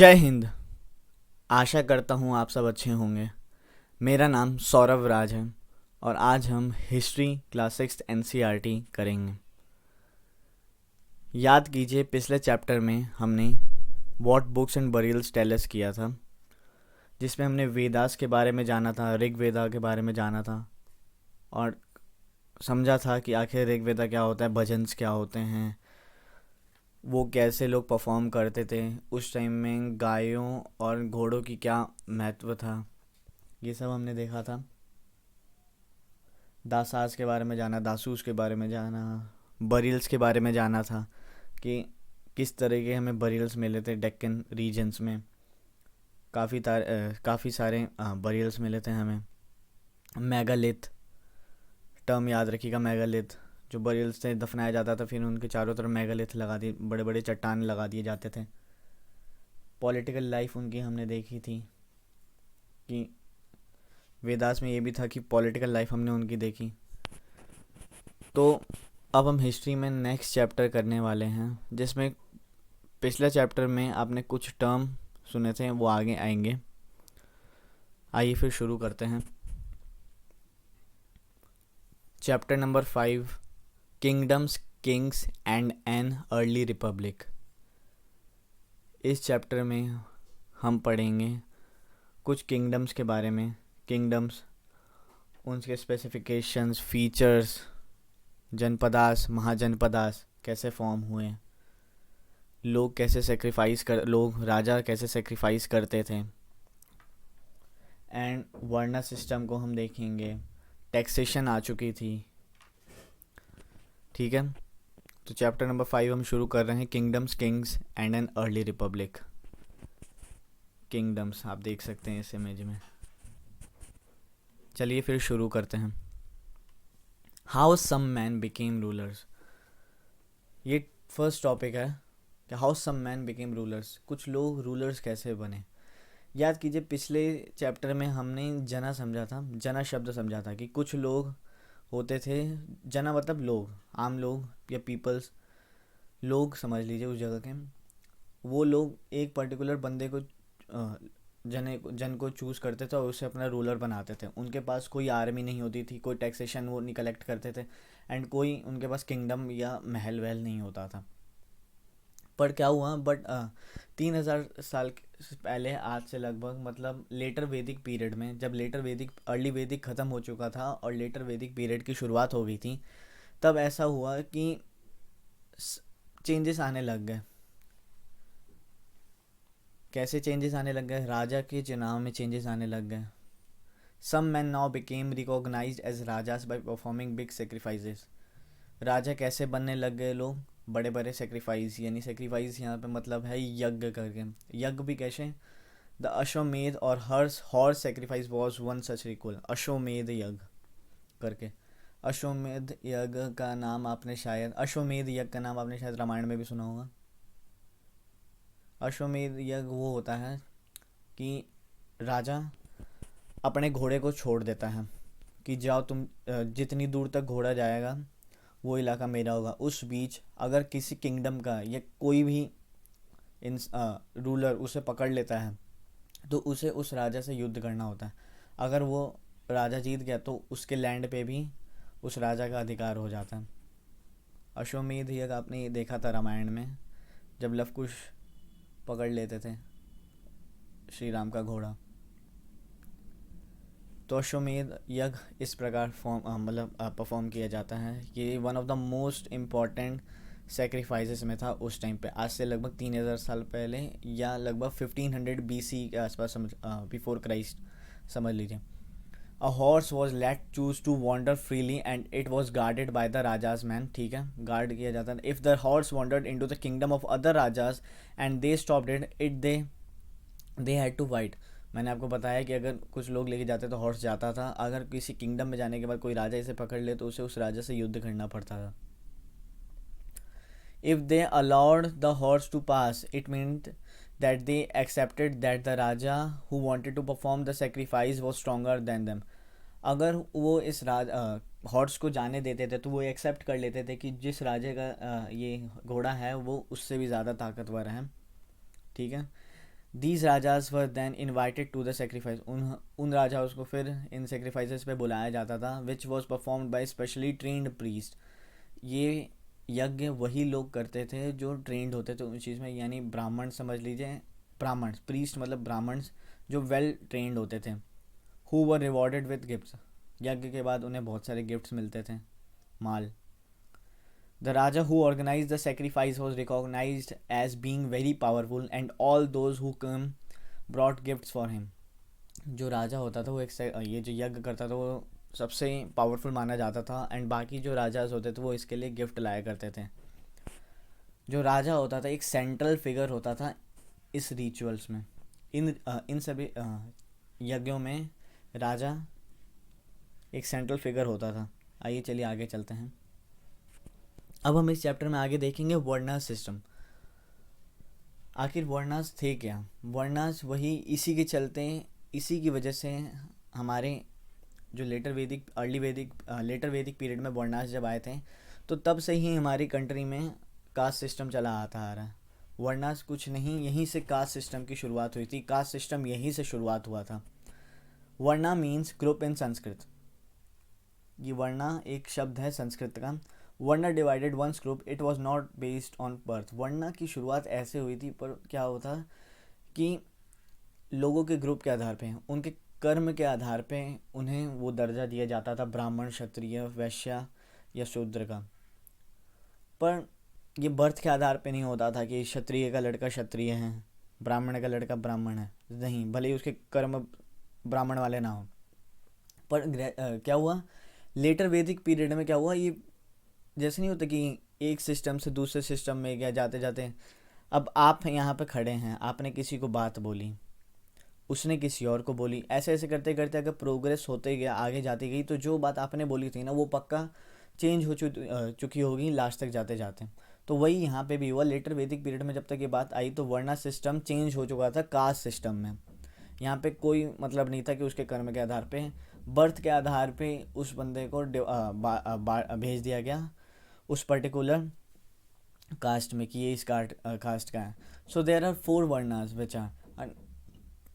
जय हिंद। आशा करता हूँ आप सब अच्छे होंगे। मेरा नाम सौरभ राज है और आज हम हिस्ट्री क्लास 6 एनसीईआरटी करेंगे। याद कीजिए, पिछले चैप्टर में हमने what books and burials tell us किया था, जिसमें हमने वेदास के बारे में जाना था, ऋग्वेदा के बारे में जाना था और समझा था कि आखिर ऋग्वेदा क्या होता है, भजन्स क्या होते हैं, वो कैसे लोग परफॉर्म करते थे उस टाइम में, गायों और घोड़ों की क्या महत्व था, ये सब हमने देखा था। दासास के बारे में जाना, दासूस के बारे में जाना, बरियल्स के बारे में जाना था कि किस तरह के हमें बरियल्स मिले थे डेक्कन रीजन्स में। काफ़ी सारे बरियल्स मिले थे हमें। मेगालिथ टर्म याद रखिएगा, मेगालिथ जो बरियल्स थे, दफनाया जाता था, फिर उनके चारों तरफ मेगालिथ लगा दिए, बड़े बड़े चट्टान लगा दिए जाते थे। पॉलिटिकल लाइफ उनकी हमने देखी थी कि वेदास में ये भी था कि पॉलिटिकल लाइफ हमने उनकी देखी। तो अब हम हिस्ट्री में नेक्स्ट चैप्टर करने वाले हैं, जिसमें पिछले चैप्टर में आपने कुछ टर्म सुने थे, वो आगे आएंगे। आइए फिर शुरू करते हैं। Chapter number 5, kingdoms, Kings and an early Republic. इस चैप्टर में हम पढ़ेंगे कुछ किंगडम्स के बारे में। किंगडम्स, उनके स्पेसिफिकेशंस, फीचर्स, जनपदास, महाजनपदास कैसे फॉर्म हुए, लोग राजा कैसे सेक्रीफाइस करते थे, एंड वर्ना सिस्टम को हम देखेंगे। टैक्सेशन आ चुकी थी, ठीक है। तो चैप्टर नंबर 5 हम शुरू कर रहे हैं, kingdoms, Kings and an early Republic. Kingdoms आप देख सकते हैं इस इमेज में। चलिए फिर शुरू करते हैं। How some men became rulers, ये फर्स्ट टॉपिक है कि how some men became rulers, कुछ लोग रूलर्स कैसे बने। याद कीजिए, पिछले चैप्टर में हमने जना समझा था, जना शब्द समझा था कि कुछ लोग होते थे। जना मतलब लोग, आम लोग या पीपल्स, लोग समझ लीजिए उस जगह के। वो लोग एक पर्टिकुलर बंदे को जन को चूज़ करते थे और उसे अपना रूलर बनाते थे। उनके पास कोई आर्मी नहीं होती थी, कोई टैक्सेशन वो नहीं कलेक्ट करते थे, एंड कोई उनके पास किंगडम या महल वहल नहीं होता था। पर क्या हुआ, 3,000 साल पहले, आज से लगभग, मतलब लेटर वैदिक पीरियड में, जब अर्ली वैदिक ख़त्म हो चुका था और लेटर वैदिक पीरियड की शुरुआत हो गई थी, तब ऐसा हुआ कि चेंजेस आने लग गए। कैसे चेंजेस आने लग गए? राजा के चुनाव में चेंजेस आने लग गए। Some man now became recognised as rajas by performing big sacrifices. राजा कैसे बनने लग गए लोग? बड़े बड़े सेक्रीफाइस, यानी सेक्रीफाइस यहाँ पे मतलब है यज्ञ करके। यज्ञ भी कैसे? द अश्वमेध और horse sacrifice was one such ritual, अश्वमेध यज्ञ करके। अश्वमेध यज्ञ का नाम आपने शायद रामायण में भी सुना होगा। अश्वमेध यज्ञ वो होता है कि राजा अपने घोड़े को छोड़ देता है कि जाओ तुम, जितनी दूर तक घोड़ा जाएगा वो इलाका मेरा होगा। उस बीच अगर किसी किंगडम का या कोई भी इन रूलर उसे पकड़ लेता है तो उसे उस राजा से युद्ध करना होता है। अगर वो राजा जीत गया तो उसके लैंड पे भी उस राजा का अधिकार हो जाता है। अश्वमेध यज्ञ आपने देखा था रामायण में, जब लव कुश पकड़ लेते थे श्री राम का घोड़ा। तो अश्वमेध यज्ञ इस प्रकार परफॉर्म किया जाता है। ये one of the most important sacrifices में था उस टाइम पे, आज से लगभग 3,000 साल पहले या लगभग 1500 BC के आसपास, बिफोर क्राइस्ट समझ लीजिए। A horse was let loose to wander freely and it was guarded by the raja's men, ठीक है, गार्ड किया जाता है। If the horse wandered into the kingdom of other rajas and they stopped it they had to fight. मैंने आपको बताया कि अगर कुछ लोग लेके जाते तो हॉर्स जाता था, अगर किसी किंगडम में जाने के बाद कोई राजा इसे पकड़ ले तो उसे उस राजा से युद्ध करना पड़ता था। If they allowed the horse to pass it meant that they accepted that the raja who wanted to perform the sacrifice was stronger than them. अगर वो इस हॉर्स को जाने देते थे तो वो एक्सेप्ट कर लेते थे कि जिस राजा का ये घोड़ा है वो उससे भी ज़्यादा ताकतवर है, ठीक है। These rajas were then invited to the sacrifice, उन राजाओं को फिर इन सेक्रीफाइसेस पे बुलाया जाता था, which was performed by specially trend priest. ये यज्ञ वही लोग करते थे जो ट्रेंड होते थे उस चीज़ में, यानी ब्राह्मण समझ लीजिए, ब्राह्मण प्रीस्ट मतलब ब्राह्मण जो वेल ट्रेंड होते थे। Who were rewarded with gifts, यज्ञ के बाद उन्हें बहुत सारे गिफ्ट्स मिलते थे, माल। The Raja who organized the sacrifice was recognized as being very powerful and all those who came brought gifts for him। जो राजा होता था वो ये जो यज्ञ करता था वो सबसे पावरफुल माना जाता था, एंड बाकी जो राजाज होते थे वो इसके लिए गिफ्ट लाया करते थे। जो राजा होता था एक सेंट्रल फिगर होता था इस रिचुअल्स में, इन सभी यज्ञों में राजा एक सेंट्रल फिगर होता था। आइए चलिए आगे चलते हैं। अब हम इस चैप्टर में आगे देखेंगे वर्णास सिस्टम। आखिर वर्णास थे क्या? वर्णास वही, इसी के चलते, इसी की वजह से हमारे जो लेटर वैदिक पीरियड में वर्णास जब आए थे तो तब से ही हमारी कंट्री में कास्ट सिस्टम चला आता आ रहा है। वर्णास कुछ नहीं, यहीं से कास्ट सिस्टम की शुरुआत हुई थी, कास्ट सिस्टम यहीं से शुरुआत हुआ था। वर्णा मीन्स ग्रुप इन संस्कृत। ये वर्णा एक शब्द है संस्कृत का। Varna divided once group, it was not based on birth. वर्णा की शुरुआत ऐसे हुई थी, पर क्या होता कि लोगों के ग्रुप के आधार पे, उनके कर्म के आधार पे उन्हें वो दर्जा दिया जाता था, ब्राह्मण, क्षत्रिय, वैश्य या शूद्र का। पर ये बर्थ के आधार पे नहीं होता था कि क्षत्रिय का लड़का क्षत्रिय है, ब्राह्मण का लड़का ब्राह्मण है, नहीं, भले ही उसके कर्म ब्राह्मण वाले ना हो। पर क्या हुआ लेटर वैदिक पीरियड में, क्या हुआ, ये जैसे नहीं होता कि एक सिस्टम से दूसरे सिस्टम में गया जाते जाते, अब आप यहाँ पे खड़े हैं, आपने किसी को बात बोली, उसने किसी और को बोली, ऐसे ऐसे करते करते अगर प्रोग्रेस होते गया, आगे जाती गई, तो जो बात आपने बोली थी ना वो पक्का चेंज हो चुकी होगी लास्ट तक जाते जाते। तो वही यहाँ पे भी हुआ, लेटर वैदिक पीरियड में जब तक ये बात आई तो वर्णा सिस्टम चेंज हो चुका था कास्ट सिस्टम में। यहाँ पे कोई मतलब नहीं था कि उसके कर्म के आधार पे, बर्थ के आधार पे उस बंदे को भेज दिया गया उस पर्टिकुलर कास्ट में कि ये इस कास्ट का है। So there are 4 varnas which are,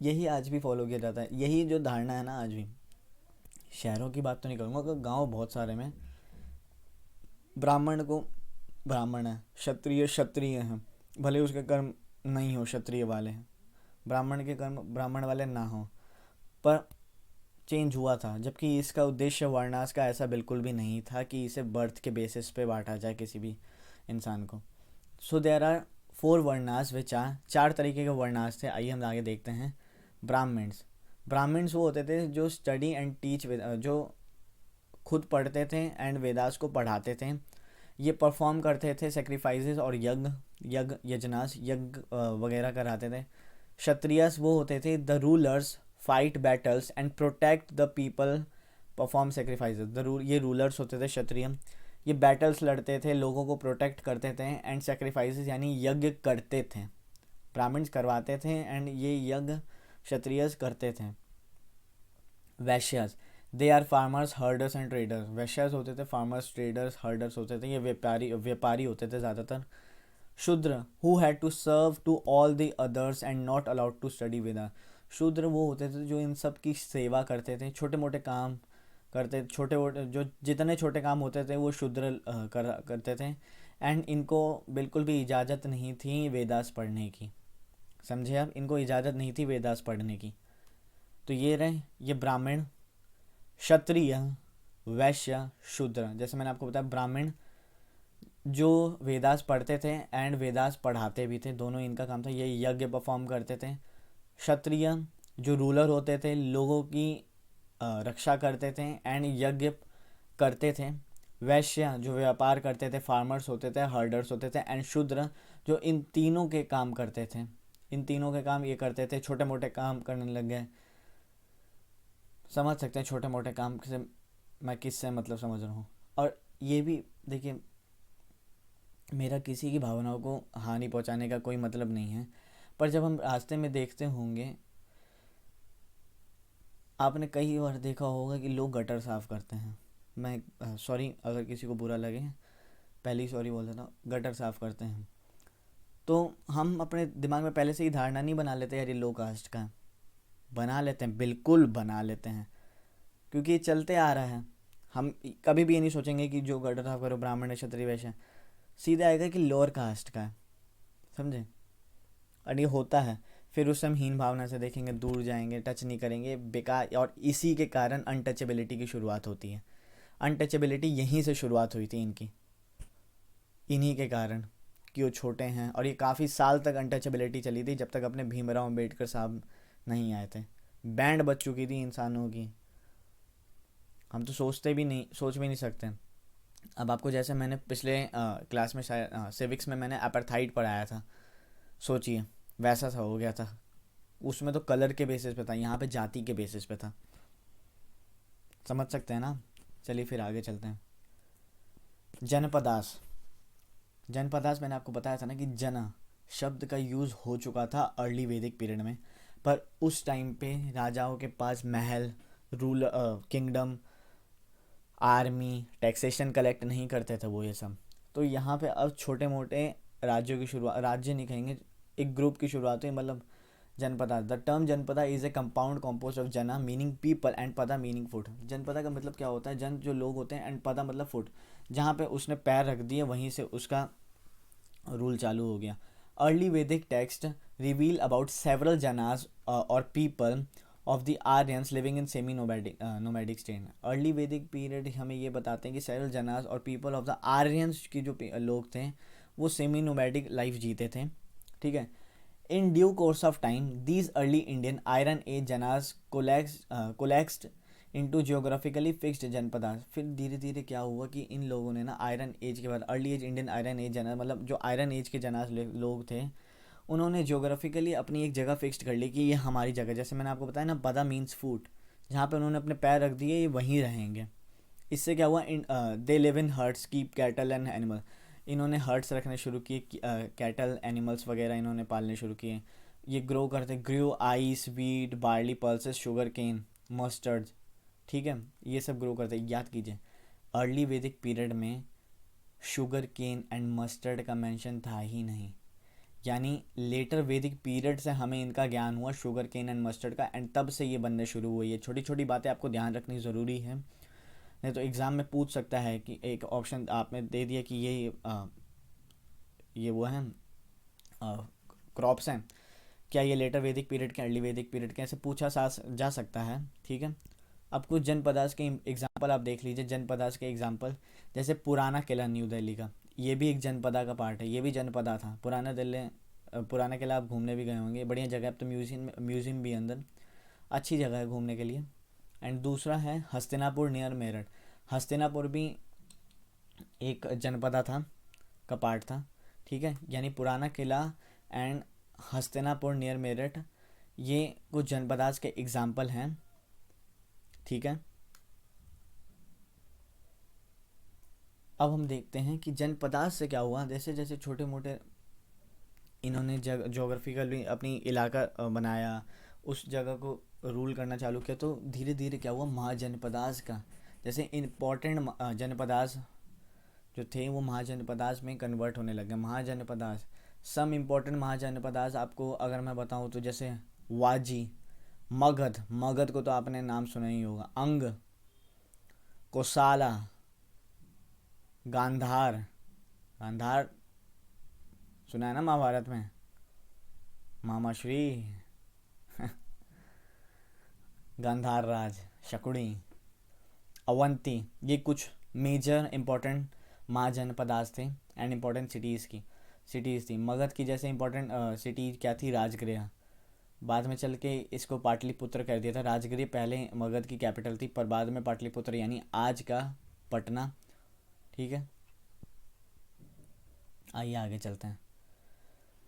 यही आज भी फॉलो किया जाता है, यही जो धारणा है ना आज भी। शहरों की बात तो नहीं करूँगा, गांव बहुत सारे में ब्राह्मण को ब्राह्मण है, क्षत्रिय क्षत्रिय हैं, भले उसके कर्म नहीं हो क्षत्रिय वाले हैं, ब्राह्मण के कर्म ब्राह्मण वाले ना हो, पर चेंज हुआ था। जबकि इसका उद्देश्य वर्णास का ऐसा बिल्कुल भी नहीं था कि इसे बर्थ के बेसिस पे बांटा जाए किसी भी इंसान को। So there are 4 varnas which are, 4 तरीके के वर्णास थे। आइए हम आगे देखते हैं। ब्राह्मण्स, ब्राह्मण्स वो होते थे जो स्टडी एंड टीच, जो खुद पढ़ते थे एंड वेदास को पढ़ाते थे। ये परफॉर्म करते थे सेक्रीफाइसेस और यज्ञ वगैरह कराते थे। क्षत्रियस वो होते थे the rulers, fight battles and protect the people, perform sacrifices. ये रूलर्स होते थे क्षत्रिय, ये बैटल्स लड़ते थे, लोगों को प्रोटेक्ट करते थे, एंड सेक्रीफाइसेस यानी यज्ञ करते थे। ब्राह्मण्स करवाते थे एंड ये यज्ञ क्षत्रियस करते थे। Vaishyas, they are farmers, herders and traders. Vaishyas होते थे फार्मर्स, ट्रेडर्स, हर्डर्स होते थे, ये व्यापारी होते थे ज़्यादातर। Shudra, who had to serve to all the others and not allowed to study Veda. शूद्र वो होते थे जो इन सब की सेवा करते थे, छोटे मोटे काम करते, छोटे मोटे जो जितने छोटे काम होते थे वो शूद्र करते थे, एंड इनको बिल्कुल भी इजाज़त नहीं थी वेदास पढ़ने की। समझे आप, इनको इजाज़त नहीं थी वेदास पढ़ने की। तो ये रहे ये ब्राह्मण, क्षत्रिय, वैश्य, शूद्र। जैसे मैंने आपको बताया ब्राह्मण जो वेदास पढ़ते थे एंड वेदास पढ़ाते भी थे, दोनों इनका काम था, ये यज्ञ परफॉर्म करते थे। क्षत्रिय जो रूलर होते थे, लोगों की रक्षा करते थे एंड यज्ञ करते थे। वैश्य जो व्यापार करते थे, फार्मर्स होते थे, हर्डर्स होते थे, एंड शूद्र जो इन तीनों के काम करते थे। इन तीनों के काम ये करते थे, छोटे मोटे काम करने लग गए। समझ सकते हैं छोटे मोटे काम से मैं किससे मतलब समझ रहा हूँ। और ये भी देखिए, मेरा किसी की भावनाओं को हानि पहुँचाने का कोई मतलब नहीं है, पर जब हम रास्ते में देखते होंगे, आपने कई बार देखा होगा कि लोग गटर साफ़ करते हैं। मैं सॉरी अगर किसी को बुरा लगे, पहले ही सॉरी बोल देता हूँ, गटर साफ़ करते हैं। तो हम अपने दिमाग में पहले से ही धारणा नहीं बना लेते यार ये लो कास्ट का है। बना लेते हैं, बिल्कुल बना लेते हैं, क्योंकि ये चलते आ रहा है। हम कभी भी ये नहीं सोचेंगे कि जो गढ़ था करो ब्राह्मण है क्षत्रिय वैश्य है, सीधे आएगा कि लोअर कास्ट का है, समझे। और ये होता है, फिर उस हम हीन भावना से देखेंगे, दूर जाएंगे, टच नहीं करेंगे, बेकार। और इसी के कारण अनटचेबिलिटी की शुरुआत होती है। अनटचेबिलिटी यहीं से शुरुआत हुई थी इनकी, इन्हीं के कारण कि वो छोटे हैं। और ये काफ़ी साल तक अनटचेबिलिटी चली थी, जब तक अपने भीमराव अम्बेडकर साहब नहीं आए थे। बैंड बज चुकी थी इंसानों की, हम तो सोच भी नहीं सकते। अब आपको जैसे मैंने पिछले क्लास में शायद सिविक्स में मैंने अपार्थाइड पढ़ाया था, सोचिए वैसा सा हो गया था। उसमें तो कलर के बेसिस पे था, यहाँ पे जाति के बेसिस पे था। समझ सकते हैं ना। चलिए फिर आगे चलते हैं। जनपदास। जनपदास मैंने आपको बताया था ना कि जन शब्द का यूज़ हो चुका था अर्ली वैदिक पीरियड में, पर उस टाइम पे राजाओं के पास महल, rule kingdom, army, taxation collect नहीं करते थे वो ये सब। तो यहाँ पे अब छोटे मोटे राज्यों की शुरुआत, राज्य नहीं कहेंगे, एक ग्रुप की शुरुआत हुई, मतलब जनपदा। The term janapada is a compound compose of jana meaning people and pada meaning foot. जनपदा का मतलब क्या होता है, जन जो लोग होते हैं एंड पदा मतलब फुट, जहाँ पे उसने पैर रख दिए वहीं से उसका रूल चालू हो गया। अर्ली वैदिक टेक्स्ट रिवील अबाउट सेवरल जनास और people of the Aryans living in semi nomadic state. Early वैदिक पीरियड हमें ये बताते हैं कि सेवरल जनास और पीपल ऑफ द आर्यंस की जो लोग थे वो सेमी नोमैडिक लाइफ जीते थे, ठीक है। In due course of time, these early Indian Iron Age janas collapsed into geographically fixed Janapadas. फिर धीरे धीरे क्या हुआ कि इन लोगों ने ना आयरन एज के बाद, early age Indian iron age janas, मतलब जो आयरन एज के जनास लोग थे, उन्होंने जोग्राफिकली अपनी एक जगह फिक्स्ड कर ली कि ये हमारी जगह। जैसे मैंने आपको बताया ना, पदा मीन्स फूट, जहाँ पे उन्होंने अपने पैर रख दिए ये वहीं रहेंगे। इससे क्या हुआ, they live in huts, keep cattle and animal. इन्होंने हर्ट्स रखने शुरू किए, कैटल एनिमल्स वगैरह इन्होंने पालने शुरू किए। ये ग्रो करते, grow rice, wheat, barley, pulses, sugarcane, mustard, ठीक है, ये सब ग्रो करते। याद कीजिए अर्ली वैदिक पीरियड में शुगर केन एंड मस्टर्ड का मेंशन था ही नहीं, यानी लेटर वैदिक पीरियड से हमें इनका ज्ञान हुआ शुगर केन एंड मस्टर्ड का, एंड तब से ये बनने शुरू हुई है। छोटी छोटी बातें आपको ध्यान रखनी ज़रूरी है, नहीं तो एग्ज़ाम में पूछ सकता है कि एक ऑप्शन आपने दे दिया कि ये वो हैं क्रॉप्स हैं, क्या ये लेटर वैदिक पीरियड के अर्ली वैदिक पीरियड के, ऐसे पूछा जा सकता है, ठीक है। अब कुछ जनपदास के एग्जाम्पल आप देख लीजिए। जनपदास के एग्जाम्पल जैसे पुराना किला न्यू दिल्ली का, ये भी एक जनपदा का पार्ट है, ये भी जनपदा था। पुराना किला आप घूमने भी गए होंगे, बढ़िया जगह है। अब तो म्यूज़ियम भी अंदर, अच्छी जगह है घूमने के लिए। एंड दूसरा है हस्तिनापुर नियर मेरठ। हस्तिनापुर भी एक जनपदा था, का पार्ट था, ठीक है। यानी पुराना किला एंड हस्तिनापुर नियर मेरठ, ये कुछ जनपदास के एग्जाम्पल हैं, ठीक है। अब हम देखते हैं कि जनपदास से क्या हुआ। जैसे जैसे छोटे मोटे इन्होंने जोग्राफिकली अपनी इलाका बनाया, उस जगह को रूल करना चालू किया, तो धीरे धीरे क्या हुआ, महाजनपदास का, जैसे इम्पोर्टेंट जनपदास जो थे वो महाजनपदास में कन्वर्ट होने लगे। महाजनपदास, सम इम्पोर्टेंट महाजनपदास आपको अगर मैं बताऊं तो जैसे वाजी, मगध, मगध को तो आपने नाम सुना ही होगा, अंग, कोसाला, गांधार, गांधार सुना है ना महाभारत में, मामाश्री, गांधार राज, शकुड़ी, अवंती, ये कुछ मेजर इंपॉर्टेंट महाजनपदास थे एंड इम्पोर्टेंट सिटीज़ थी। मगध की जैसे इंपॉर्टेंट सिटी क्या थी, राजगृह, बाद में चल के इसको पाटलिपुत्र कर दिया था। राजगृह पहले मगध की कैपिटल थी, पर बाद में पाटलिपुत्र यानी आज का पटना, ठीक है। आइए आगे चलते हैं।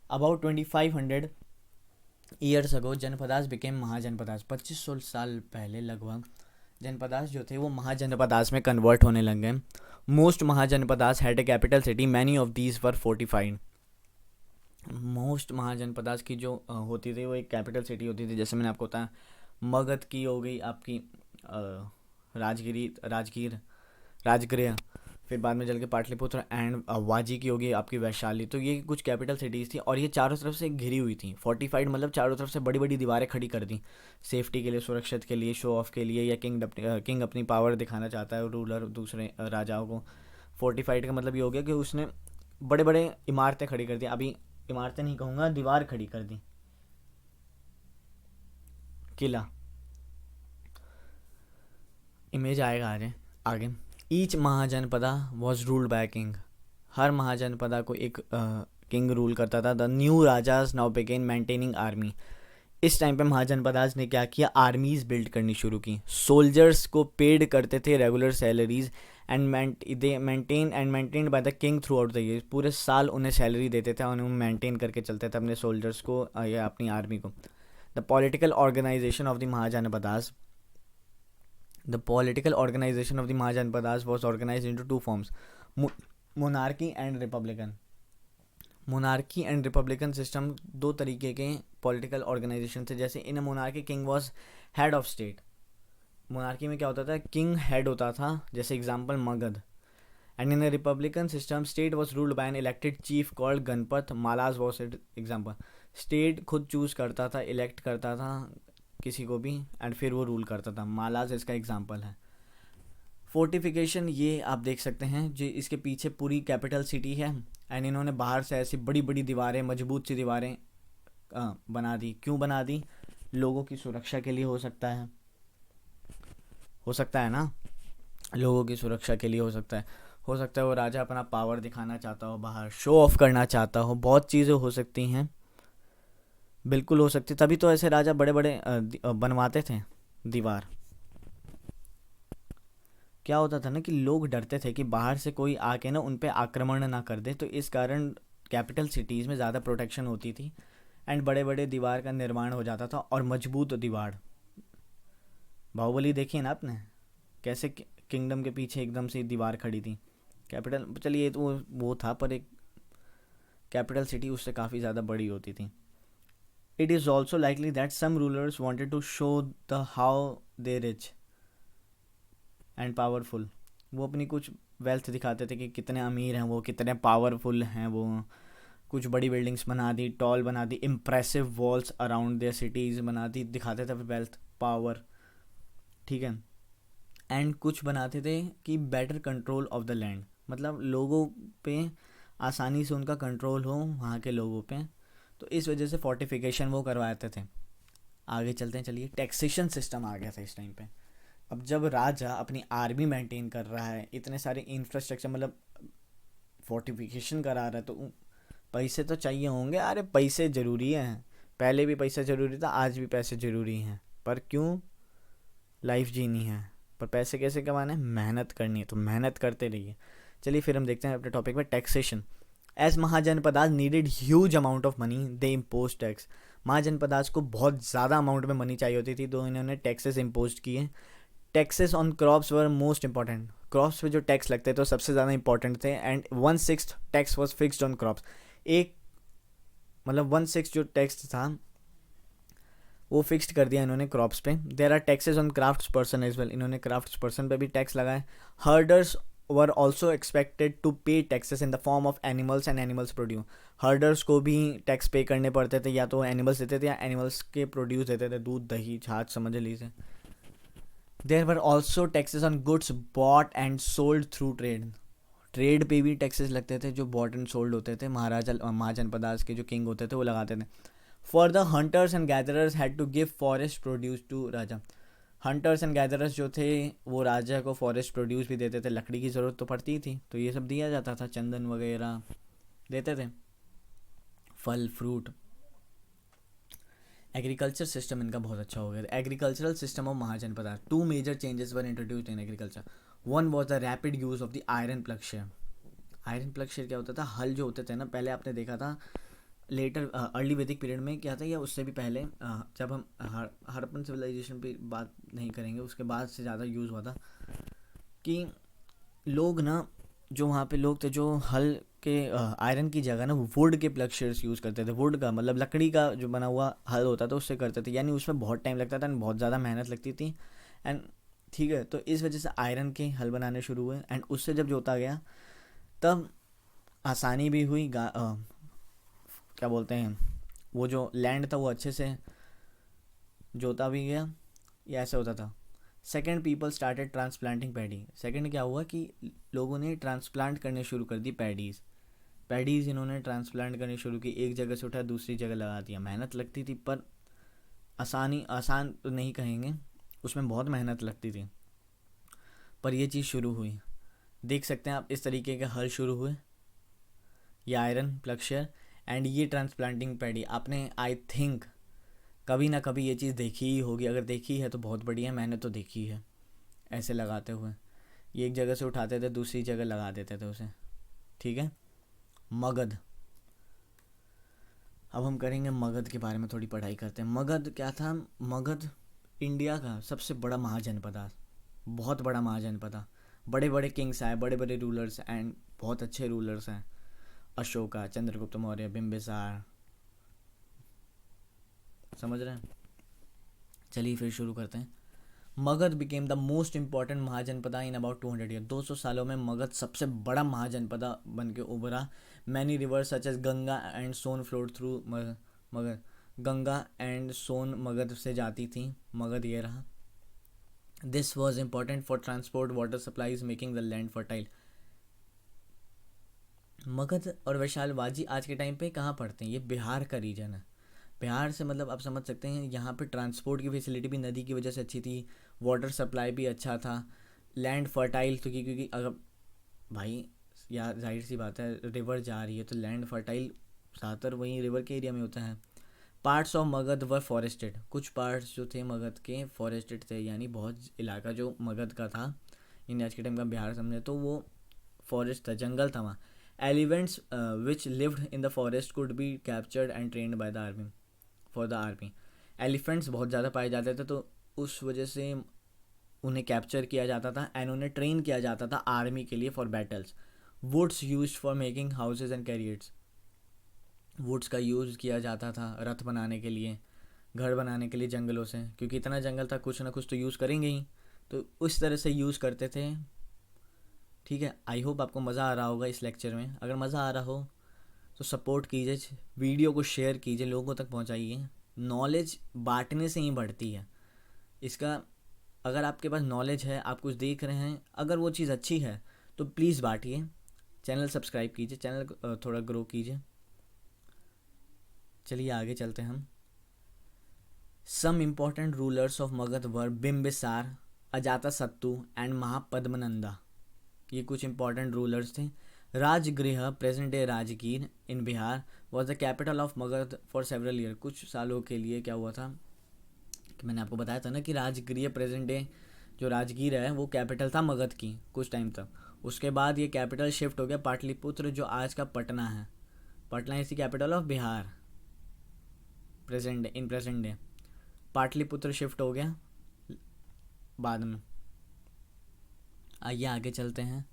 About 2500 years ago janapadas became mahajanapadas. 2500 साल पहले लगभग जनपदास जो थे वो महाजनपदास में कन्वर्ट होने लग गए। Most mahajanapadas had a capital city, many of these were fortified. Most mahajanapadas की जो होती थी वो एक कैपिटल सिटी होती थी। जैसे मैंने आपको बताया, मगध की हो गई आपकी राजगीर, राजगृह, फिर बाद में चल के पाटलिपुत्र एंड वाजी की होगी आपकी वैशाली। तो ये कुछ कैपिटल सिटीज़ थी और ये चारों तरफ से घिरी हुई थी, फोर्टिफाइड, मतलब चारों तरफ से बड़ी बड़ी दीवारें खड़ी कर दी सेफ्टी के लिए, सुरक्षित के लिए, शो ऑफ के लिए, या किंग अपनी पावर दिखाना चाहता है, रूलर दूसरे राजाओं को। फोर्टिफाइड का मतलब ये हो गया कि उसने बड़े बड़े इमारतें खड़ी कर दी, अभी इमारतें नहीं कहूँगा, दीवार खड़ी कर दी, किला। इमेज आएगा आगे आगे। Each mahajanapada was ruled by king. हर महाजनपदा को एक किंग रूल करता था। The new rajas now began maintaining army. इस टाइम पे महाजनपदाज ने क्या किया, आर्मीज बिल्ड करनी शुरू की। सोल्जर्स को पेड करते थे regular salaries and they maintained by the king through out the year. पूरे साल उन्हें सैलरी देते थे और उन्हें मेंटेन करके चलते थे अपने सोल्जर्स को या अपनी आर्मी को। The political organization of the mahajanapadas The political organization of the Mahajanpadas was organized into two forms: monarchy and republican. Monarchy and republican system दो तरीके के पॉलिटिकल ऑर्गेनाइजेशन थे। जैसे in monarchy king was head of state. Monarchy में क्या होता था, king head होता था, जैसे example Magadha. And in a republican system state was ruled by an elected chief called Ganapat. Mallas was example. State खुद चूज करता था, इलेक्ट करता था किसी को भी, एंड फिर वो रूल करता था। मालाज इसका एग्जांपल है। फोर्टिफिकेशन ये आप देख सकते हैं, जो इसके पीछे पूरी कैपिटल सिटी है एंड इन्होंने बाहर से ऐसी बड़ी बड़ी दीवारें, मजबूत सी दीवारें बना दी। क्यों बना दी? लोगों की सुरक्षा के लिए हो सकता है ना, लोगों की सुरक्षा के लिए हो सकता है वो राजा अपना पावर दिखाना चाहता हो, बाहर शो ऑफ करना चाहता हो, बहुत चीज़ें हो सकती हैं, बिल्कुल हो सकती। तभी तो ऐसे राजा बड़े बड़े बनवाते थे दीवार। क्या होता था ना कि लोग डरते थे कि बाहर से कोई आके ना उन पे आक्रमण ना कर दे, तो इस कारण कैपिटल सिटीज़ में ज़्यादा प्रोटेक्शन होती थी एंड बड़े बड़े दीवार का निर्माण हो जाता था, और मजबूत दीवार। बाहुबली देखिए ना आपने, कैसे किंगडम के पीछे एकदम से दीवार खड़ी थी। कैपिटल, चलिए तो वो था, पर एक कैपिटल सिटी उससे काफ़ी ज़्यादा बड़ी होती थी। It is also likely that some rulers wanted to show the how they rich and powerful. वो अपनी कुछ वेल्थ दिखाते थे कि कितने अमीर हैं वो, कितने पावरफुल हैं वो। कुछ बड़ी बिल्डिंग्स बना दी, टॉल बना दी, impressive walls around their cities बना दी, दिखाते थे वेल्थ, पावर, ठीक है। एंड कुछ बनाते थे कि better control of the land, मतलब लोगों पे आसानी से उनका कंट्रोल हो, वहाँ के लोगों पे। तो इस वजह से फोर्टिफिकेशन वो करवाते थे। आगे चलते हैं, चलिए। टैक्सेशन सिस्टम आ गया था इस टाइम पे। अब जब राजा अपनी आर्मी मेंटेन कर रहा है, इतने सारे इंफ्रास्ट्रक्चर, मतलब फोर्टिफिकेशन करा रहा है, तो पैसे तो चाहिए होंगे। अरे पैसे ज़रूरी हैं, पहले भी पैसा ज़रूरी था, आज भी पैसे ज़रूरी हैं, पर क्यों, लाइफ जीनी है। पर पैसे कैसे कमाने हैं, मेहनत करनी है, तो मेहनत करते रहिए। चलिए फिर हम देखते हैं अपने टॉपिक पे, taxation. As mahajanapadas needed huge amount of money, they impose tax. Mahajanapadas को बहुत ज़्यादा अमाउंट में मनी चाहिए होती थी, तो इन्होंने टैक्सेस इम्पोज किए। Taxes on crops were most important. Crops पे जो टैक्स लगते थे तो सबसे ज़्यादा इंपॉर्टेंट थे। And 1/6 tax was fixed on crops. एक मतलब 1/6 जो टैक्स था वो फिक्स्ड कर दिया इन्होंने क्रॉप्स पे। There are taxes on crafts person as well. इन्होंने क्राफ्ट्स पर्सन पे भी टैक्स लगाए। Herders were also expected to pay taxes in the form of animals and animals produce. Herders को भी टैक्स पे करने पड़ते थे, या तो एनिमल्स देते थे या एनिमल्स के प्रोड्यूस देते थे, दूध, दही, छाछ, समझ लीजिए। There were also taxes on goods bought and sold through trade. Trade पे भी टैक्सेस लगते थे, जो बॉट एंड सोल्ड होते थे। महाजनपदास के जो किंग होते थे वो लगाते थे। For the hunters and gatherers had to give forest produce to raja. Hunters and gatherers जो थे वो राजा को फॉरेस्ट प्रोड्यूस भी देते थे। लकड़ी की ज़रूरत तो पड़ती थी, तो ये सब दिया जाता था, चंदन वगैरह देते थे, फल फ्रूट। एग्रीकल्चर सिस्टम इनका बहुत अच्छा हो गया। Agricultural system of mahajanapadas, two major changes were introduced in agriculture. One was the rapid use of the iron ploughshare. Iron ploughshare क्या होता था, हल जो होते थे ना, पहले आपने देखा था लेटर अर्ली वैदिक पीरियड में क्या था, या उससे भी पहले, जब हम हड़प्पन सिविलाइजेशन पे बात नहीं करेंगे, उसके बाद से ज़्यादा यूज़ हुआ था कि लोग ना, जो वहाँ पे लोग थे, जो हल के आयरन की जगह ना वुड के प्लगशेयर्स यूज़ करते थे। वुड का मतलब लकड़ी का जो बना हुआ हल होता था, उससे करते थे। यानी उसमें बहुत टाइम लगता था, बहुत ज़्यादा मेहनत लगती थी, एंड ठीक है, तो इस वजह से आयरन के हल बनाने शुरू हुए, एंड उससे जब जोता गया तब आसानी भी हुई, क्या बोलते हैं, वो जो लैंड था वो अच्छे से जोता भी गया, या ऐसा होता था। Second, people started transplanting paddy. Second क्या हुआ कि लोगों ने ट्रांसप्लांट करने शुरू कर दी पैडीज़ इन्होंने ट्रांसप्लांट करनी शुरू की, एक जगह से उठाया दूसरी जगह लगा दिया। मेहनत लगती थी, पर आसान तो नहीं कहेंगे, उसमें बहुत मेहनत लगती थी, पर यह चीज़ शुरू हुई। देख सकते हैं आप, इस तरीके के हल शुरू हुए, ये आयरन प्लक्शर एंड ये ट्रांसप्लांटिंग पैडी। आपने आई थिंक कभी ना कभी ये चीज़ देखी ही होगी, अगर देखी है तो बहुत बढ़िया, मैंने तो देखी है ऐसे लगाते हुए। ये एक जगह से उठाते थे दूसरी जगह लगा देते थे उसे, ठीक है। मगध, अब हम करेंगे मगध के बारे में थोड़ी पढ़ाई करते हैं। मगध क्या था? मगध इंडिया का सबसे बड़ा महाजनपद था, बहुत बड़ा महाजनपद था। बड़े बड़े किंग्स आए, बड़े बड़े रूलर्स एंड बहुत अच्छे रूलर्स हैं, अशोका, चंद्रगुप्त मौर्य, बिम्बिसार, समझ रहे हैं। चलिए फिर शुरू करते हैं। Magadh became the most important Mahajanapada in about 200 year. 200 सालों में मगध सबसे बड़ा महाजनपदा बन के उभरा। Many rivers such as Ganga and Son flowed through Magadha. Ganga and Son Magadha से जाती थी, मगध ये रहा। This was important for transport water supplies making the land fertile. Magadha और वैशालवाजी आज के टाइम पे कहाँ पड़ते हैं? ये बिहार का रीजन है। बिहार से मतलब आप समझ सकते हैं, यहाँ पे ट्रांसपोर्ट की फैसिलिटी भी नदी की वजह से अच्छी थी, वाटर सप्लाई भी अच्छा था, लैंड फर्टाइल तो क्योंकि अगर भाई यार जाहिर सी बात है रिवर जा रही है तो लैंड फर्टाइल ज़्यादातर वहीं रिवर के एरिया में होता है। Parts of Magadha were forested. कुछ पार्ट्स जो थे मगध के फॉरेस्टेड थे, यानी बहुत इलाका जो मगध का था, इन आज के टाइम का बिहार समझे तो वो फॉरेस्ट था, जंगल था वहाँ। Elephants which lived in the forest could be captured and trend by the army for the army. Elephants बहुत ज़्यादा पाए जाते थे, तो उस वजह से उन्हें कैप्चर किया जाता था एंड उन्हें ट्रेन किया जाता था आर्मी के लिए for battles. Woods use for making houses and carriers. Woods का यूज़ किया जाता था रथ बनाने के लिए, घर बनाने के लिए जंगलों से, क्योंकि इतना जंगल था, कुछ ना कुछ तो यूज़ करेंगे ही, तो उस तरह से यूज़ करते थे। ठीक है, आई होप आपको मज़ा आ रहा होगा इस लेक्चर में। अगर मज़ा आ रहा हो तो सपोर्ट कीजिए, वीडियो को शेयर कीजिए, लोगों तक पहुंचाइए। नॉलेज बांटने से ही बढ़ती है। इसका अगर आपके पास नॉलेज है, आप कुछ देख रहे हैं, अगर वो चीज़ अच्छी है तो प्लीज़ बांटिए। चैनल सब्सक्राइब कीजिए, चैनल थोड़ा ग्रो कीजिए। चलिए आगे चलते हैं हम। Some important rulers of Magadha were Bimbisara, Ajatashatru and Mahapadma Nanda. ये कुछ इंपॉर्टेंट रूलर्स थे। Rajagriha present day Rajgir in Bihar was the capital of Magadha for several year. कुछ सालों के लिए क्या हुआ था कि मैंने आपको बताया था ना कि राजगृह प्रेजेंट डे जो राजगीर है वो कैपिटल था मगध की कुछ टाइम तक। उसके बाद ये कैपिटल शिफ्ट हो गया पाटलिपुत्र, जो आज का पटना है। Patna is the capital of Bihar present day. Pataliputra shift हो गया बाद में। आइए आगे चलते हैं।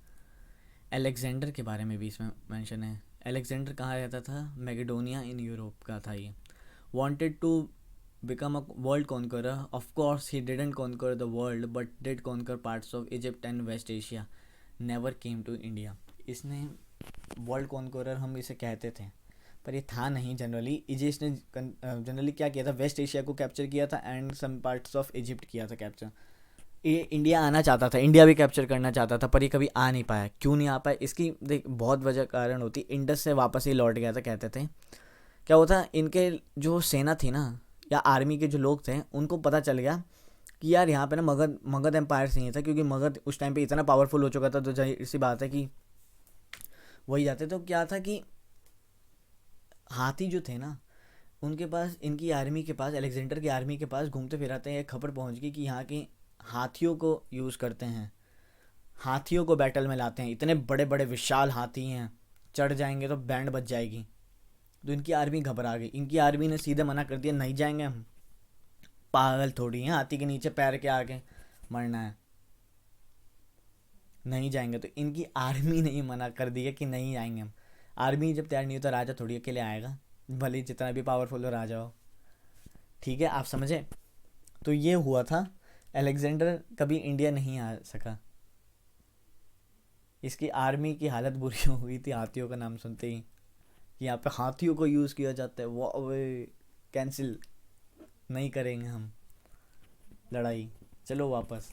अलेक्जेंडर के बारे में भी इसमें मेंशन है। अलेक्जेंडर कहाँ रहता था? मैकेडोनिया इन यूरोप का था ये। Wanted to become a world conqueror. Of course he didn't conquer the world but did conquer parts of Egypt and West Asia, never came to India. इसने world conqueror हम इसे कहते थे, पर ये था नहीं जनरली। इसने जनरली क्या किया था, वेस्ट एशिया को कैप्चर किया था and some parts of Egypt किया था कैप्चर। ये इंडिया आना चाहता था, इंडिया भी कैप्चर करना चाहता था, पर ये कभी आ नहीं पाया। क्यों नहीं आ पाया? इसकी देख बहुत वजह कारण होती। इंडस से वापस ही लौट गया था कहते थे। क्या होता, इनके जो सेना थी ना, या आर्मी के जो लोग थे, उनको पता चल गया कि यार यहाँ पे ना मगध एम्पायर से ही था, क्योंकि मगध उस टाइम पे इतना पावरफुल हो चुका था, तो जाहिर सी बात है कि वही जाते। तो क्या था कि हाथी जो थे ना, उनके पास, इनकी आर्मी के पास, अलेक्जेंडर की आर्मी के पास घूमते फिराते हैं, एक खबर पहुंच गई कि यहाँ के हाथियों को यूज़ करते हैं, हाथियों को बैटल में लाते हैं, इतने बड़े बड़े विशाल हाथी हैं, चढ़ जाएंगे तो बैंड बज जाएगी। तो इनकी आर्मी घबरा गई। इनकी आर्मी ने सीधे मना कर दिया, नहीं जाएंगे हम, पागल थोड़ी हैं, हाथी के नीचे पैर के आगे मरना है, नहीं जाएंगे। तो इनकी आर्मी ने ही मना कर दिया कि नहीं जाएंगे हम। आर्मी जब तैयार नहीं होता, राजा थोड़ी अकेले आएगा, भले जितना भी पावरफुल हो राजा हो। ठीक है, आप समझे। तो ये हुआ था अलेक्जेंडर कभी इंडिया नहीं आ सका। इसकी आर्मी की हालत बुरी हो गई थी हाथियों का नाम सुनते ही, कि यहाँ पे हाथियों को यूज़ किया जाता है, वो कैंसिल नहीं करेंगे हम लड़ाई, चलो वापस।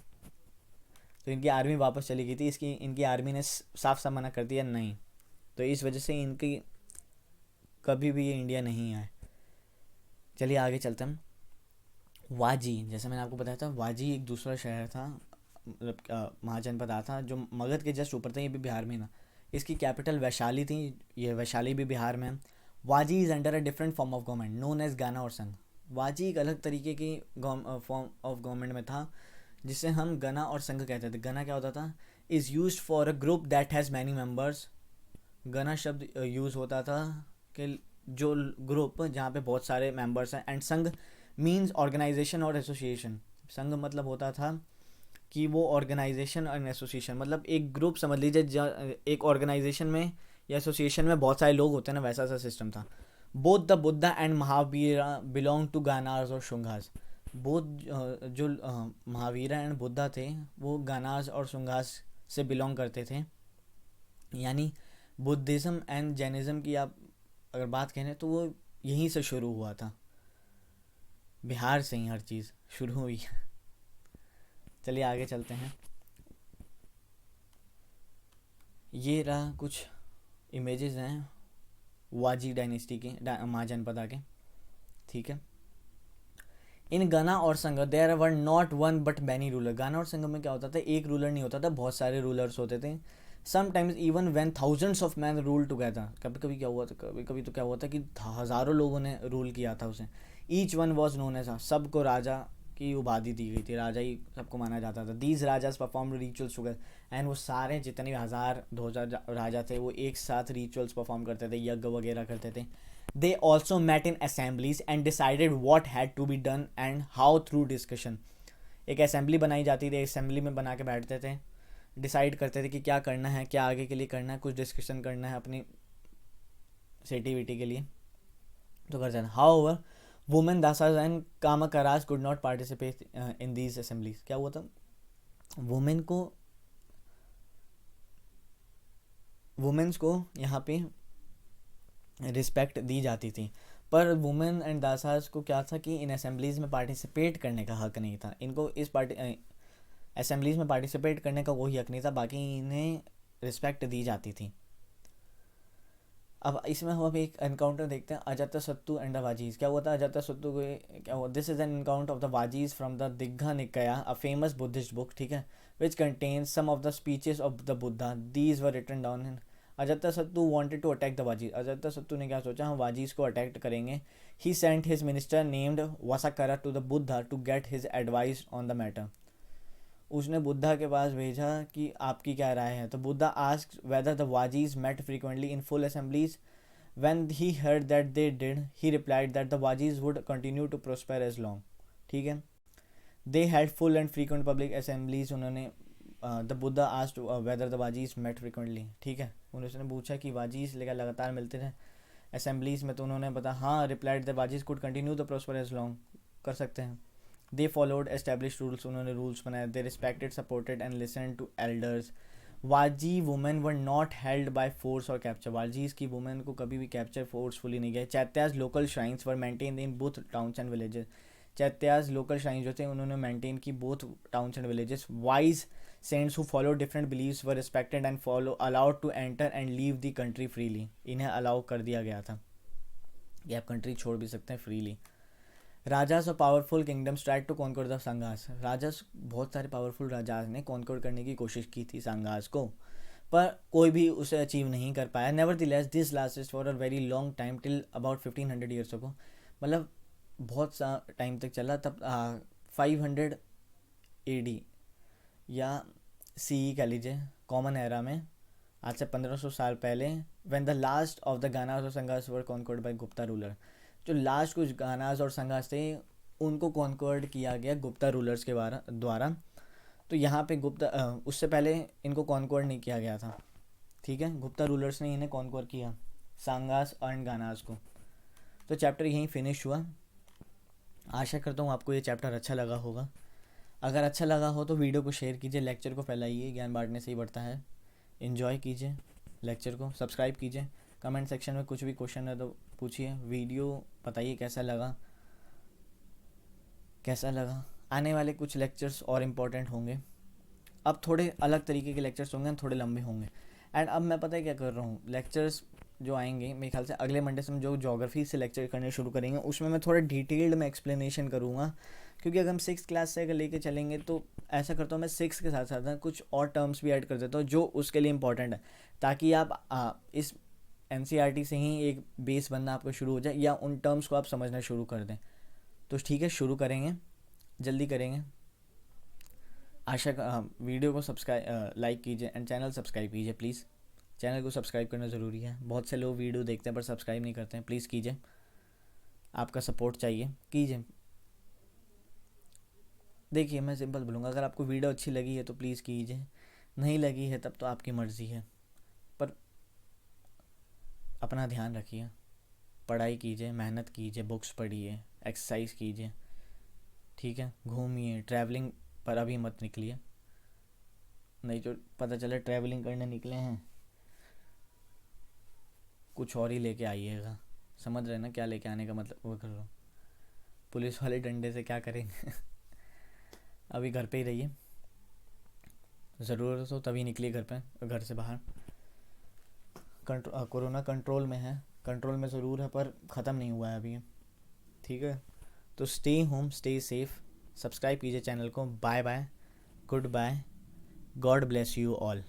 तो इनकी आर्मी वापस चली गई थी, इसकी इनकी आर्मी ने साफ साफ मना कर दिया नहीं, तो इस वजह से इनकी कभी भी ये इंडिया नहीं आए। चलिए आगे चलते हैं। वाजी, जैसे मैंने आपको बताया था, वाजी एक दूसरा शहर था, मतलब महाजनपद था जो मगध के जस्ट ऊपर था, ये भी बिहार में ना। इसकी कैपिटल वैशाली थी, ये वैशाली भी बिहार में है। Vajji is under a different form of government known as gana और संघ। वाजी एक अलग तरीके की फॉर्म ऑफ गवर्नमेंट में था, जिसे हम गना और संघ कहते थे। गना क्या होता था, is use for a group that has many members. गना शब्द यूज़ होता था कि जो ग्रुप जहाँ पे बहुत सारे मेंबर्स हैं, एंड संघ मीन्स ऑर्गेनाइजेशन और एसोसिएशन। संघ मतलब होता था कि वो ऑर्गेनाइजेशन और एसोसिएशन, मतलब एक ग्रुप समझ लीजिए, एक ऑर्गेनाइजेशन में या एसोसिएशन में बहुत सारे लोग होते हैं ना, वैसा सा सिस्टम था। Both the Buddha and Mahavira belong to ganas और शुंगास। बोथ जो महावीरा एंड बुद्धा थे वो गानार्स और शुंगास से बिलोंग करते थे। यानी बुद्धिज़्म एंड जैनिज़्म की आप अगर बात करें तो वो यहीं से शुरू हुआ था, बिहार से ही हर चीज़ शुरू हुई। चलिए आगे चलते हैं। ये रहा कुछ इमेजेस हैं वाजी डायनेस्टी के, महाजनपदा के, ठीक है। इन गाना और sangha there were not one but many ruler. Gana और संघ में क्या होता था, एक रूलर नहीं होता था, बहुत सारे रूलर्स होते थे। Sometimes even when thousands of man rule together. कभी कभी क्या हुआ था, कभी कभी तो क्या हुआ था कि हज़ारों लोगों ने रूल किया था उसे। Each one was known as, सबको राजा की उपाधि दी गई थी, राजा ही सबको माना जाता था। These rajas perform rituals together, and वो सारे जितने भी 1000 2000 राजा थे वो एक साथ रिचुअल्स परफॉर्म करते थे, यज्ञ वगैरह करते थे। They also met in assemblies and decided what had to be done and how through discussion. एक असेंबली बनाई जाती थी, असेंबली में बना के बैठते थे, डिसाइड करते थे कि क्या करना है, क्या आगे के लिए करना है, कुछ डिस्कशन करना है अपनी सेटिविटी के लिए, तो करते थे। However women dasas and kammakaras could not participate in these assemblies. क्या हुआ था, वुमेन्स को यहाँ पे रिस्पेक्ट दी जाती थी, पर वुमेन एंड दासाज को क्या था कि इन असेंबलीज़ में पार्टिसिपेट करने का हक नहीं था। इनको इस असेंबलीज़ में पार्टिसिपेट करने का कोई हक नहीं था, बाकी इन्हें रिस्पेक्ट दी जाती थी। अब इसमें हम एक एनकाउंटर देखते हैं, अजातशत्रु एंड द वाजीज। क्या हुआ था अजातशत्रु को, क्या हुआ, this is an encounter of the Vajjis from the Digha Nikaya, a famous Buddhist book, ठीक है, which contains some of the speeches of the Buddha. These were written down in. Ajatashatru wanted to attack the Vajjis. Ajatashatru ने क्या सोचा, हम वाजीज को अटैक करेंगे। He sent his minister named Vassakara to the Buddha to get his advice on the matter. उसने बुद्धा के पास भेजा कि आपकी क्या राय है। तो Buddha asked whether the Vajjis met frequently in full assemblies. When he heard that they did, he replied that the Wajis would continue to prosper as long. ठीक है, they had full and frequent public assemblies. उन्होंने the Buddha asked whether the Wajis met frequently. ठीक है, उन्होंने पूछा कि वाजीज लेकर लगातार मिलते थे असेंबलीज में, तो उन्होंने बता हाँ, replied the Vajjis could continue the prosper as long, कर सकते हैं। दे फॉलोड एस्टेब्लिश रूल्स, उन्होंने रूल्स बनाए। They respected supported and listen to elders. Vajji women were not held by force और कैप्चर। वाजीज की वुमेन को कभी भी कैप्चर फोर्सफुली नहीं किया। Chaityas local shrines were maintain in both towns and villages. Chaityas local shrine जो थे उन्होंने मेंटेन की both towns and villages. Wise saints who follow different believes were respected and follow allowed to enter and leave the country freely. इन्हें allow कर दिया गया था कि आप कंट्री छोड़ भी सकते हैं फ्रीली। राजास और powerful kingdoms tried to conquer the sanghas. Rajas, बहुत सारे पावरफुल राजास ने कॉन्कर करने की कोशिश की थी संघास को, पर कोई भी उसे अचीव नहीं कर पाया। Nevertheless this lasted for a very long time till about 1500 years ago. मतलब बहुत सा टाइम तक चला, तब 500 AD या CE कह लीजिए, कॉमन एरा में, आज से 1500 साल पहले, when the last of the ganas और sanghas were conquered by Gupta ruler. जो लास्ट कुछ गानास और संघास थे उनको कॉन्कर्ड किया गया गुप्ता रूलर्स के द्वारा। तो यहाँ पे गुप्ता उससे पहले इनको कॉन्कर्ड नहीं किया गया था, ठीक है, गुप्ता रूलर्स ने इन्हें कॉन्कर्ड किया, सांगास एंड गानास को। तो चैप्टर यहीं फिनिश हुआ। आशा करता हूँ आपको ये चैप्टर अच्छा लगा होगा। अगर अच्छा लगा हो तो वीडियो को शेयर कीजिए, लेक्चर को फैलाइए, ज्ञान बांटने से ही बढ़ता है। इन्जॉय कीजिए लेक्चर को, सब्सक्राइब कीजिए। कमेंट सेक्शन में कुछ भी क्वेश्चन है तो पूछिए। वीडियो बताइए कैसा लगा, कैसा लगा। आने वाले कुछ लेक्चर्स और इम्पोर्टेंट होंगे, अब थोड़े अलग तरीके के लेक्चर्स होंगे, थोड़े लंबे होंगे। एंड अब मैं पता है क्या कर रहा हूँ, लेक्चर्स जो आएंगे मेरे ख्याल से अगले मंडे से हम जो ज्योग्राफी से लेक्चर करने शुरू करेंगे उसमें मैं थोड़ा डिटेल्ड में एक्सप्लेनेशन करूँगा। क्योंकि अगर हम 6th क्लास से अगर लेके चलेंगे तो ऐसा करता हूँ मैं 6 के साथ साथ ना कुछ और टर्म्स भी ऐड कर देता हूँ जो उसके लिए इंपॉर्टेंट है, ताकि आप इस एन से ही एक बेस बनना आपका शुरू हो जाए या उन टर्म्स को आप समझना शुरू कर दें। तो ठीक है, शुरू करेंगे, जल्दी करेंगे। वीडियो को सब्सक्राइब लाइक कीजिए एंड चैनल सब्सक्राइब कीजिए प्लीज़। चैनल को सब्सक्राइब करना ज़रूरी है, बहुत से लोग वीडियो देखते हैं पर सब्सक्राइब नहीं करते हैं, प्लीज़ कीजिए, आपका सपोर्ट चाहिए, कीजिए। देखिए मैं सिंपल बोलूँगा, अगर आपको वीडियो अच्छी लगी है तो प्लीज़ कीजिए, नहीं लगी है तब तो आपकी मर्ज़ी है। पर अपना ध्यान रखिए, पढ़ाई कीजिए, मेहनत कीजिए, बुक्स पढ़िए, एक्सरसाइज कीजिए, ठीक है। घूमिए, ट्रैवलिंग पर अभी मत निकलिए, नहीं तो पता चले ट्रैवलिंग करने निकले हैं कुछ और ही लेके आइएगा। समझ रहे ना क्या लेके आने का मतलब वो कर रहा हूँ, पुलिस वाले डंडे से क्या करेंगे। अभी घर पे ही रहिए, ज़रूरत हो तभी निकलिए घर पे, घर से बाहर। कोरोना कंट्रोल में है, कंट्रोल में ज़रूर है पर ख़त्म नहीं हुआ है अभी, ठीक है। तो stay home, stay safe, subscribe कीजिए चैनल को। Bye bye, good bye, God bless you all.